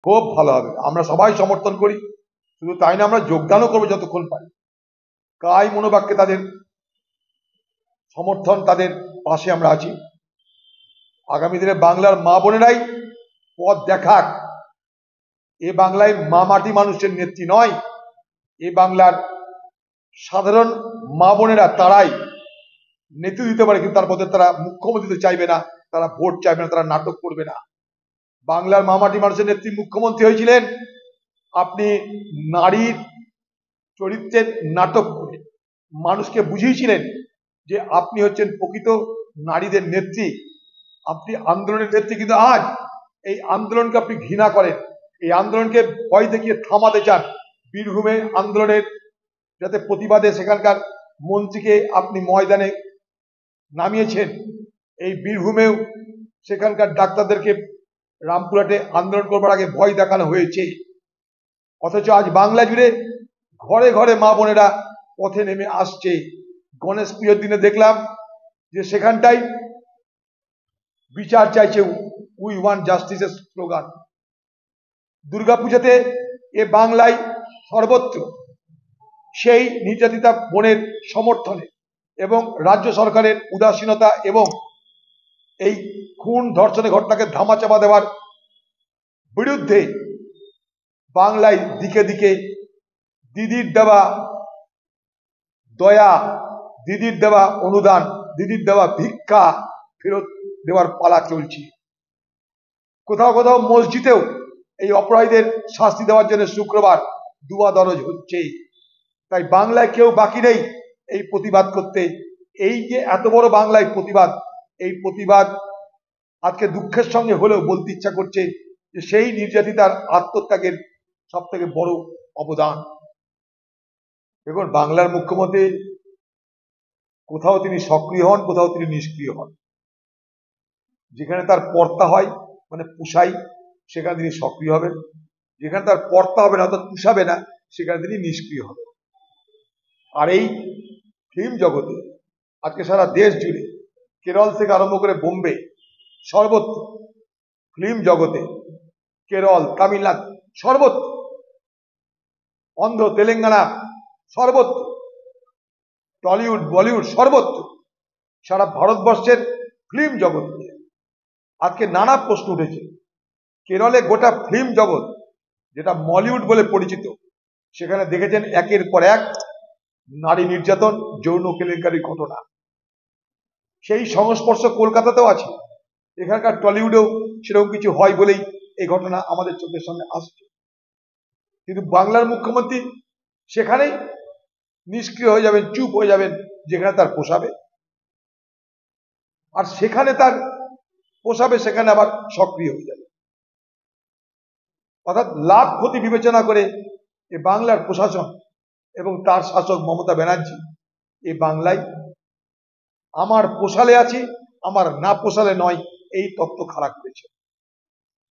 খুব ভালো হবে, আমরা সবাই সমর্থন করি। শুধু তাই না, আমরা যোগদানও করবো যতক্ষণ পারি। কাই মনোবাক্যে তাদের সমর্থন, তাদের পাশে আমরা আছি। আগামী দিনে বাংলার মা বোনেরাই পথ দেখাক। এ বাংলায় মা মাটি মানুষের নেত্রী নয়, এ বাংলার সাধারণ মা বোনেরা তারাই নেতৃত্ব দিতে পারে, কিন্তু তার মধ্যে তারা মুখ্যমন্ত্রী চাইবে না, তারা ভোট চাইবে না, তারা নাটক করবে না। বাংলার মা মাটি মানুষের নেত্রী মুখ্যমন্ত্রী হয়েছিলেন আপনি নারীর চরিত্রের নাটক করে মানুষকে বুঝিয়েছিলেন যে আপনি হচ্ছেন প্রকৃত নারীদের নেত্রী, আপনি আন্দোলনের নেত্রী। কিন্তু আজ এই আন্দোলনকে আপনি ঘৃণা করেন, এই আন্দোলনকে ভয় দেখিয়ে থামাতে চান। বীরভূমে আন্দোলনের যাতে প্রতিবাদে সেখানকার মন্ত্রীকে আপনি ময়দানে নামিয়েছেন, এই বীরভূমেও সেখানকার ডাক্তারদেরকে রামপুরহাটে আন্দোলন করবার আগে ভয় দেখানো হয়েছে। অথচ আজ বাংলা জুড়ে ঘরে ঘরে মা বোনেরা পথে নেমে আসছে। গণেশ পুজোর দিনে দেখলাম যে সেখানটাই বিচার চাইছে, উই ওয়ান্ট জাস্টিসের স্লোগান। দুর্গাপূজাতে এ বাংলায় সর্বত্র সেই নির্যাতিতা বোনের সমর্থনে এবং রাজ্য সরকারের উদাসীনতা এবং এই খুন ধর্ষণের ঘটনাকে ধামাচাপা দেওয়ার বিরুদ্ধে বাংলায় দিকে দিকে দিদির দেওয়া দয়া, দিদির দেওয়া অনুদান, দিদির দেওয়া ভিক্ষা ফেরত দেওয়ার পালা চলছে। কোথাও কোথাও মসজিদেও এই অপরাধীদের শাস্তি দেওয়ার জন্য শুক্রবার দুয়া দরজ হচ্ছে। তাই বাংলায় কেউ বাকি নেই এই প্রতিবাদ করতে। এই যে এত বড় বাংলায় প্রতিবাদ, এই প্রতিবাদ আজকে দুঃখের সঙ্গে হলেও বলতে ইচ্ছা করছে যে সেই নির্যাতিতার আত্মত্যাগের সব থেকে বড় অবদান। দেখুন, বাংলার মুখ্যমন্ত্রী কোথাও তিনি সক্রিয় হন, কোথাও তিনি নিষ্ক্রিয় হন। যেখানে তার পর্তা হয় মানে পুষাই, সেখানে তিনি সক্রিয় হবেন। যেখানে তার পর্তা হবে না, অর্থাৎ পুষাবে না, সেখানে তিনি নিষ্ক্রিয় হবেন। আর এই ফিল্ম জগতে আজকে সারা দেশ জুড়ে, কেরল থেকে আরম্ভ করে বোম্বে, সর্বত্র ফিল্ম জগতে, কেরল, তামিলনাড়ু, সর্বত্র, অন্ধ্র, তেলেঙ্গানা, সর্বত্র, টলিউড, বলিউড, সর্বত্র, সারা ভারতবর্ষের ফিল্ম জগৎ নিয়ে আজকে নানা প্রশ্ন উঠেছে। কেরলে গোটা ফিল্ম জগৎ, যেটা মলিউড বলে পরিচিত, সেখানে দেখেছেন একের পর এক নারী নির্যাতন, যৌন কেলেঙ্কারির ঘটনা। সেই সংস্পর্শ কলকাতাতেও আছে। এখানকার টলিউডেও সেরকম কিছু হয় বলেই এই ঘটনা আমাদের চোখের সামনে আসছে। কিন্তু বাংলার মুখ্যমন্ত্রী সেখানেই নিষ্ক্রিয় হয়ে যাবেন, চুপ হয়ে যাবেন, যেখানে তার পোষাবে। আর সেখানে তার পোষাবে, সেখানে আবার সক্রিয় হয়ে যাবে। অর্থাৎ লাভ ক্ষতি বিবেচনা করে এ বাংলার প্রশাসন এবং তার শাসক মমতা ব্যানার্জি এ বাংলায় আমার পোষালে আছি, আমার না পোষালে নয়, এই তত্ত্ব খাড়া করেছে।